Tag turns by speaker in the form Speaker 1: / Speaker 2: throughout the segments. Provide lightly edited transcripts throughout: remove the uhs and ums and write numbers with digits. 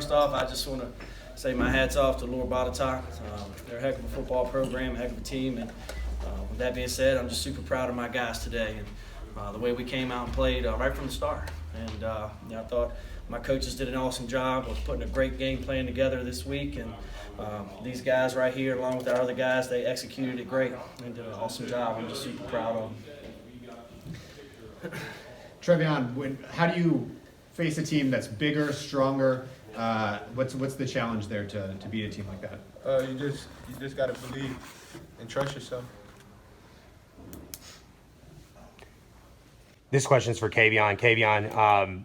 Speaker 1: first off, I just want to say my hat's off to Lower Botetourt. They're a heck of a football program, a heck of a team. And with that being said, I'm just super proud of my guys today and the way we came out and played right from the start. And I thought my coaches did an awesome job of putting a great game plan together this week. And these guys right here, along with our other guys, they executed it great and did an awesome job. I'm just super proud of them.
Speaker 2: Trevion, how do you face a team that's bigger, stronger? What's the challenge there to beat a team like that?
Speaker 3: You just gotta believe and trust yourself.
Speaker 4: This question's for Kavion. Kavion,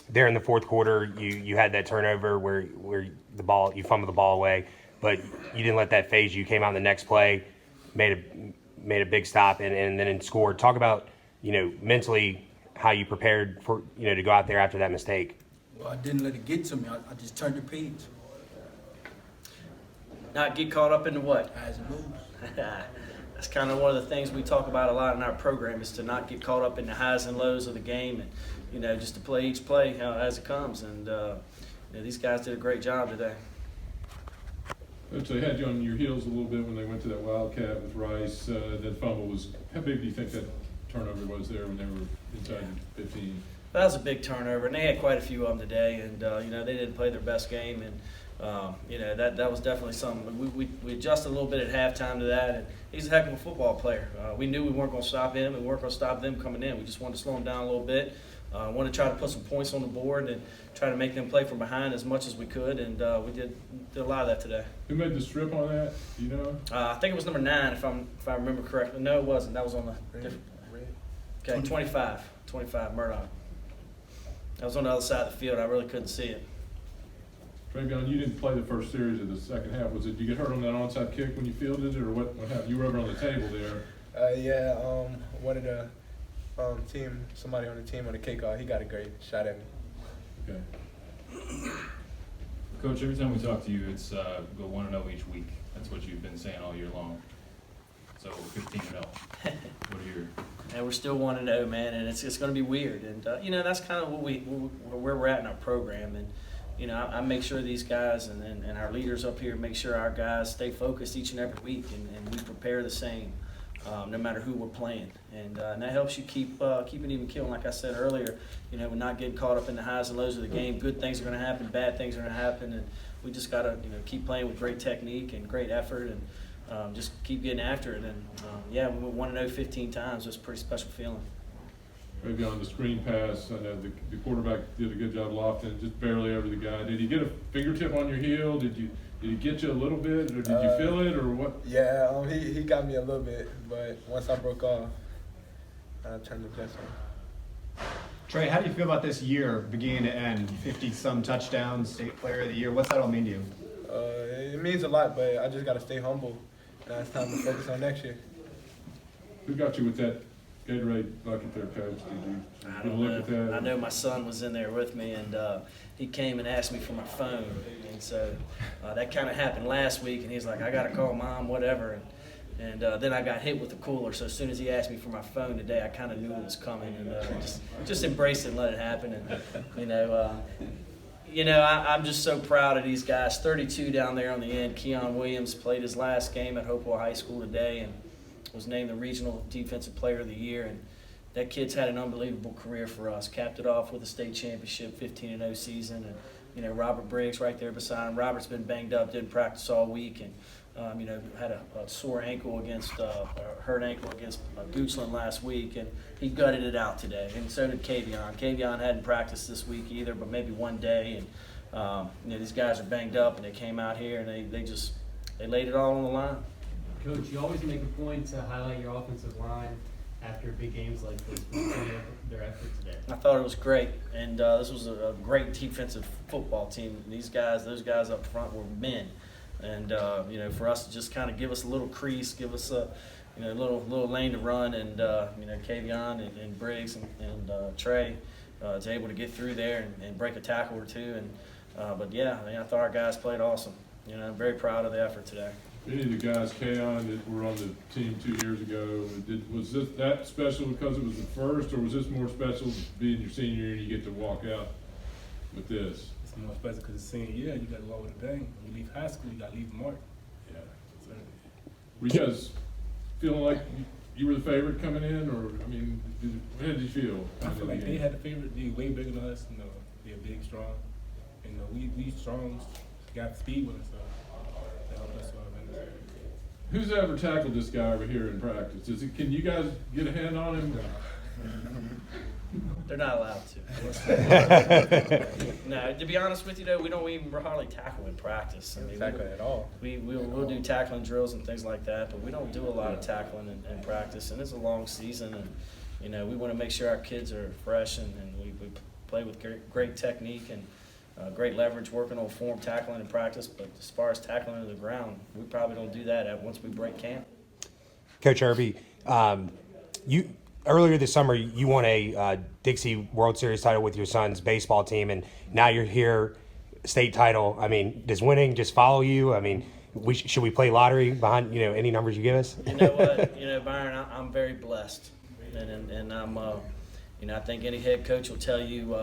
Speaker 4: there in the fourth quarter, you had that turnover where you fumbled the ball away, but you didn't let that phase you. You came out in the next play, made a big stop, and then scored. Talk about mentally how you prepared for to go out there after that mistake.
Speaker 5: Well, I didn't let it get to me. I just turned the page.
Speaker 1: Not get caught up into what?
Speaker 5: As it moves.
Speaker 1: That's kind of one of the things we talk about a lot in our program, is to not get caught up in the highs and lows of the game, and just to play each play as it comes. And these guys did a great job today.
Speaker 6: So they had you on your heels a little bit when they went to that Wildcat with Rice. That fumble was, how big do you think that turnover was there when they were inside 15?
Speaker 1: That was a big turnover, and they had quite a few of them today. And they didn't play their best game, and that was definitely something. We adjusted a little bit at halftime to that, and he's a heck of a football player. We knew we weren't going to stop him, and we weren't going to stop them coming in. We just wanted to slow him down a little bit. Wanted to try to put some points on the board and try to make them play from behind as much as we could, and we did a lot of that today.
Speaker 6: Who made the strip on that? Do you know?
Speaker 1: I think it was number 9, if I remember correctly. No, it wasn't. That was on the different. Okay, 25 Murdoch. That was on the other side of the field. I really couldn't see it.
Speaker 6: Trevion, you didn't play the first series of the second half. Did you get hurt on that onside kick when you fielded it, or what happened? You were over on the table there.
Speaker 3: One of the somebody on the team on the kickoff, he got a great shot at me.
Speaker 6: Okay.
Speaker 7: Coach, every time we talk to you, it's go 1-0 each week. That's what you've been saying all year long. So 15-0. What are your?
Speaker 1: And we're still 1-0, man, and it's going to be weird. And that's kind of where we're at in our program. And I make sure these guys and our leaders up here make sure our guys stay focused each and every week, and we prepare the same, no matter who we're playing. And that helps you keep it even keel. Like I said earlier, we're not getting caught up in the highs and lows of the game. Good things are going to happen, bad things are going to happen, and we just got to keep playing with great technique and great effort, and just keep getting after it. And when we 1-0 15 times, it's a pretty special feeling.
Speaker 6: Maybe on the screen pass, I know the quarterback did a good job lofting it just barely over the guy. Did he get a fingertip on your heel? Did he get you a little bit, or did you feel it, or what?
Speaker 3: Yeah, he got me a little bit, but once I broke off, I turned the jets on.
Speaker 2: Trey, how do you feel about this year, beginning to end? 50-some touchdowns, state player of the year. What's that all mean to you?
Speaker 3: It means a lot, but I just got to stay humble. Now it's time to focus on next year.
Speaker 6: Who got you with that Gatorade bucket there, Coach?
Speaker 1: I
Speaker 6: Did
Speaker 1: don't
Speaker 6: you look at that?
Speaker 1: know. I know my son was in there with me, and he came and asked me for my phone. And so that kind of happened last week, and he's like, I got to call Mom, whatever. And then I got hit with the cooler, so as soon as he asked me for my phone today, I kind of knew it was coming, and just embrace it and let it happen. And, I'm just so proud of these guys. 32 down there on the end. Keon Williams played his last game at Hopewell High School today and was named the Regional Defensive Player of the Year. And that kid's had an unbelievable career for us. Capped it off with a state championship, 15-0 season. And, Robert Briggs right there beside him. Robert's been banged up, didn't practice all week, and had a sore ankle hurt ankle against Goochland last week, and he gutted it out today. And so did Kavion. Kavion hadn't practiced this week either, but maybe one day. And these guys are banged up, and they came out here and they laid it all on the line.
Speaker 8: Coach, you always make a point to highlight your offensive line after big games like this. Their effort today.
Speaker 1: I thought it was great, and this was a great defensive football team. Those guys up front were men. And for us to just kind of give us a little crease, give us a little lane to run, and Kavion and Briggs and Trey is able to get through there and break a tackle or two. And I thought our guys played awesome. I'm very proud of the effort today.
Speaker 6: Any of the guys, Keon, that were on the team 2 years ago, was this that special because it was the first, or was this more special being your senior year and you get to walk out with this?
Speaker 8: It's
Speaker 9: more special because it's senior year. You got to go with the bang. When you leave high school, you got to leave a mark.
Speaker 6: Yeah.
Speaker 9: So,
Speaker 6: Were you guys feeling like you were the favorite coming in, or I mean, how did you feel?
Speaker 9: I feel like they had the favorite. They way bigger than us. You know, they're big, strong. And we strong, got speed with us. So that helped us.
Speaker 6: Who's ever tackled this guy over here in practice? Can you guys get a hand on him?
Speaker 1: They're not allowed to. No, to be honest with you though, we don't even hardly tackle in practice. I mean,
Speaker 3: Tackle at all.
Speaker 1: we'll do tackling drills and things like that, but we don't do a lot of tackling in practice. And it's a long season, and you know we want to make sure our kids are fresh, and we play with great technique and great leverage, working on form tackling in practice. But as far as tackling to the ground, we probably don't do that once we break camp.
Speaker 4: Coach Irby, you earlier this summer you won a Dixie World Series title with your son's baseball team, and now you're here, state title. I mean, does winning just follow you? I mean, should we play lottery behind any numbers you give us?
Speaker 1: You know what, Byron, I'm very blessed, and I'm I think any head coach will tell you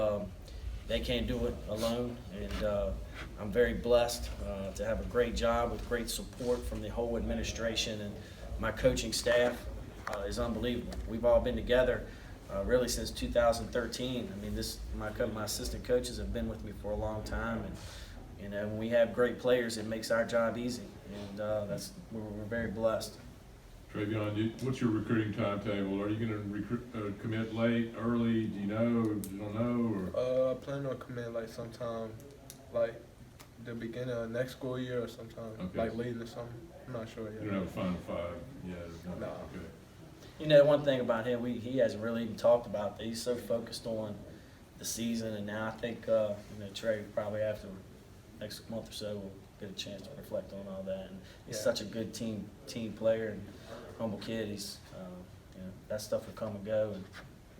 Speaker 1: they can't do it alone, and I'm very blessed to have a great job with great support from the whole administration, and my coaching staff is unbelievable. We've all been together really since 2013. I mean, my assistant coaches have been with me for a long time, and when we have great players, it makes our job easy, and we're very blessed.
Speaker 6: Travion, what's your recruiting timetable? Are you going to commit late, early? Do you know? Do you don't know? Or?
Speaker 3: Planning on committing like sometime, like the beginning of next school year or sometime, like late in the summer. I'm not sure yet.
Speaker 6: You don't have a Final Five yet?
Speaker 3: No.
Speaker 6: Okay.
Speaker 1: You know, one thing about him, he hasn't really even talked about that. He's so focused on the season, and now I think Trey probably after next month or so will get a chance to reflect on all that. And he's such a good team player and humble kid. He's that stuff will come and go, and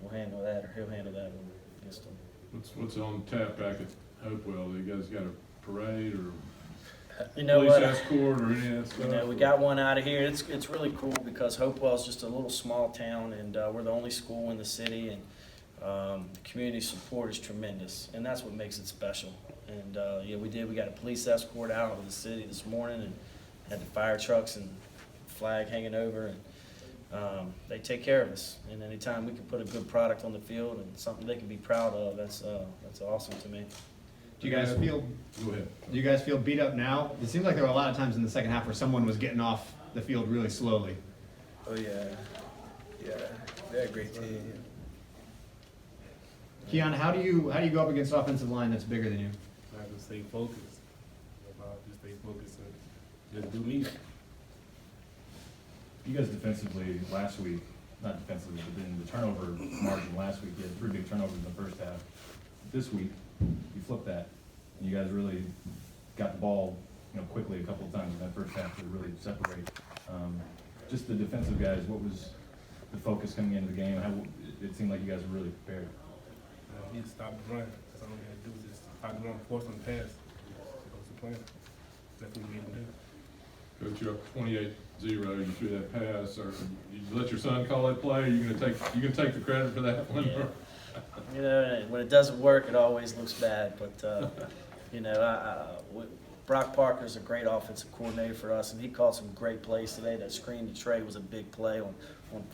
Speaker 1: we'll handle that, or he'll handle that when it gets to him.
Speaker 6: What's on tap back at Hopewell? You guys got a parade or
Speaker 1: Police
Speaker 6: what? Escort or any of that stuff?
Speaker 1: We got one out of here. It's really cool because Hopewell's just a little small town, and we're the only school in the city, and the community support is tremendous, and that's what makes it special. And we got a police escort out of the city this morning, and had the fire trucks and flag hanging over, and they take care of us. And anytime we can put a good product on the field and something they can be proud of, that's awesome to me.
Speaker 2: Do you guys feel?
Speaker 6: Go ahead.
Speaker 2: Do you guys feel beat up now? It seemed like there were a lot of times in the second half where someone was getting off the field really slowly.
Speaker 3: Oh yeah, they're a great team.
Speaker 2: Keon, how do you go up against an offensive line that's bigger than you?
Speaker 9: I have to stay focused. Just stay focused and just do me.
Speaker 7: You guys defensively last week, not defensively, but in the turnover margin last week, you had 3 big turnovers in the first half. This week, you flipped that, and you guys really got the ball, quickly a couple of times in that first half to really separate. Just the defensive guys, what was the focus coming into the game? It seemed like you guys were really prepared.
Speaker 9: We need to stop the run. That's all we got to do is just stop the run, force on the pass. That was the plan. That's what we need to do.
Speaker 6: Coach, you're up 28-0. You threw that pass, or you let your son call that play? Are you gonna take the credit for that one?
Speaker 1: Yeah. When it doesn't work, it always looks bad. But Brock Parker's a great offensive coordinator for us, and he called some great plays today. That screen to Trey was a big play on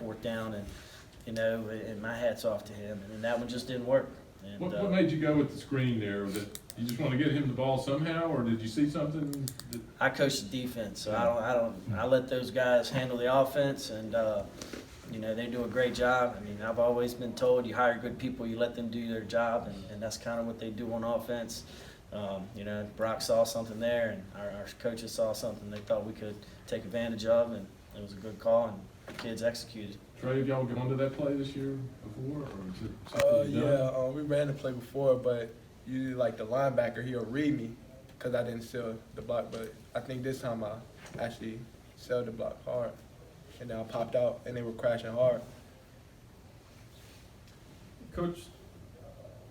Speaker 1: 4th down, and my hat's off to him. And that one just didn't work. And,
Speaker 6: what made you go with the screen there? Was it you just want to get him the ball somehow, or did you see something?
Speaker 1: I coach the defense, so I let those guys handle the offense, and they do a great job. I mean, I've always been told you hire good people, you let them do their job, and that's kind of what they do on offense. Brock saw something there, and our coaches saw something they thought we could take advantage of, and it was a good call, and the kids executed.
Speaker 6: Trey, have y'all gone to that play this year before, or is it something you've done?
Speaker 3: We ran the play before, but usually like the linebacker, he'll read me because I didn't seal the block. But I think this time I actually sealed the block hard, and then I popped out, and they were crashing hard.
Speaker 7: Coach,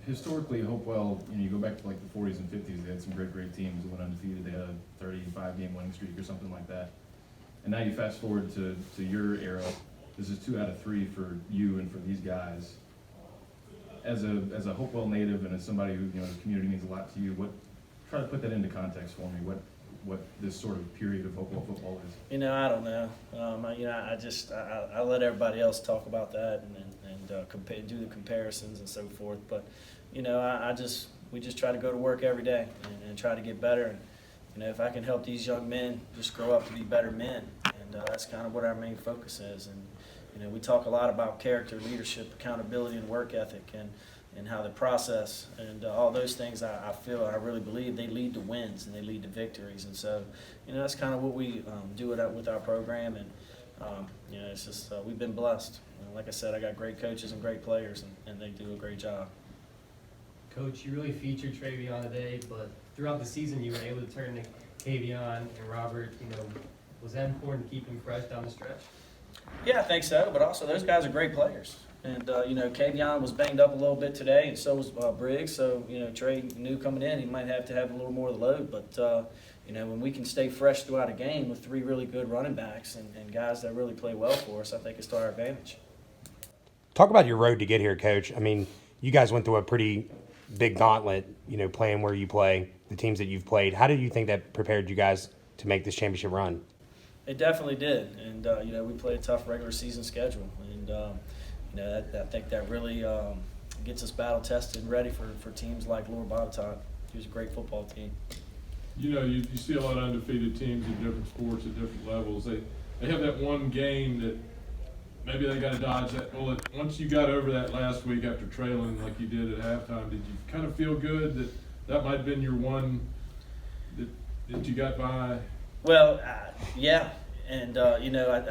Speaker 7: historically, Hopewell, you go back to like the 40s and 50s, they had some great teams that went undefeated. They had a 35-game winning streak or something like that. And now you fast forward to your era. This is 2 out of 3 for you and for these guys. as a Hopewell native and as somebody who, you know, the community means a lot to you, try to put that into context for me, what this sort of period of Hopewell football is.
Speaker 1: You know, I don't know. I let everybody else talk about that and do the comparisons and so forth. But, you know, we just try to go to work every day and try to get better. And, you know, if I can help these young men just grow up to be better men, and that's kind of what our main focus is. And, you know, we talk a lot about character, leadership, accountability, and work ethic, and how the process and all those things, I really believe they lead to wins and they lead to victories. And so, you know, that's kind of what we do with our program. And, you know, it's just we've been blessed. Like I said, I got great coaches and great players, and they do a great job.
Speaker 8: Coach, you really featured Travion today, but throughout the season you were able to turn to Kavion and Robert. You know, was that important to keep him fresh down the stretch?
Speaker 1: Yeah, I think so, but also those guys are great players. And, you know, Kavion was banged up a little bit today, and so was Briggs. So, you know, Trey knew coming in he might have to have a little more of the load. But, you know, when we can stay fresh throughout a game with 3 really good running backs and guys that really play well for us, I think it's to our advantage.
Speaker 4: Talk about your road to get here, Coach. I mean, you guys went through a pretty big gauntlet, you know, playing where you play, the teams that you've played. How did you think that prepared you guys to make this championship run?
Speaker 1: It definitely did. And, you know, we played a tough regular season schedule. And, you know, I think that really gets us battle tested and ready for teams like Lower Botetourt. He was a great football team.
Speaker 6: You know, you see a lot of undefeated teams in different sports at different levels. They have that one game that maybe they got to dodge that bullet. Once you got over that last week after trailing like you did at halftime, did you kind of feel good that might have been your one that you got by?
Speaker 1: Well, yeah. And, you know,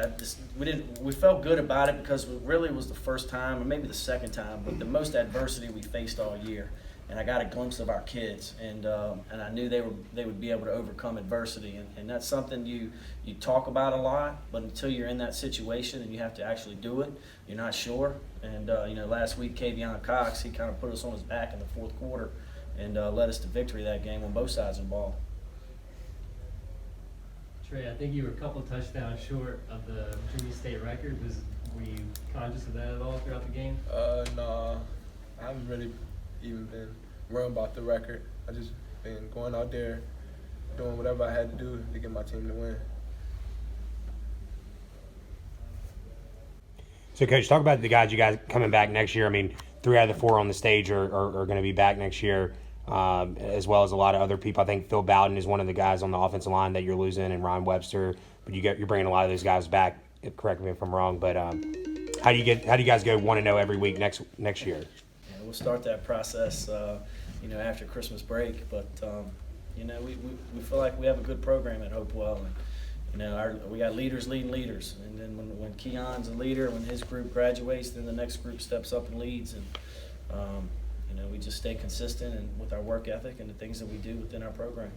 Speaker 1: we felt good about it because it really was the first time, or maybe the second time, but the most adversity we faced all year. And I got a glimpse of our kids, and I knew they would be able to overcome adversity. And that's something you talk about a lot, but until you're in that situation and you have to actually do it, you're not sure. And, you know, last week, Kavion Cox, he kind of put us on his back in the fourth quarter and led us to victory that game on both sides of the ball.
Speaker 8: Trey, I think you were a couple touchdowns short of the Virginia State record. Were you conscious of that at all throughout the game?
Speaker 3: No, I haven't really even been worrying about the record. I just been going out there, doing whatever I had to do to get my team to win.
Speaker 4: So, Coach, talk about the guys coming back next year. I mean, 3 out of the 4 on the stage are going to be back next year, as well as a lot of other people. I think Phil Bowden is one of the guys on the offensive line that you're losing, and Ryan Webster. But you're bringing a lot of those guys back. Correct me if I'm wrong, but how do you guys go 1-0 every week next year?
Speaker 1: Yeah, we'll start that process, you know, after Christmas break. But you know, we feel like we have a good program at Hopewell, and you know, we got leaders leading leaders. And then when Keon's a leader, when his group graduates, then the next group steps up and leads. And you know, we just stay consistent and with our work ethic and the things that we do within our program.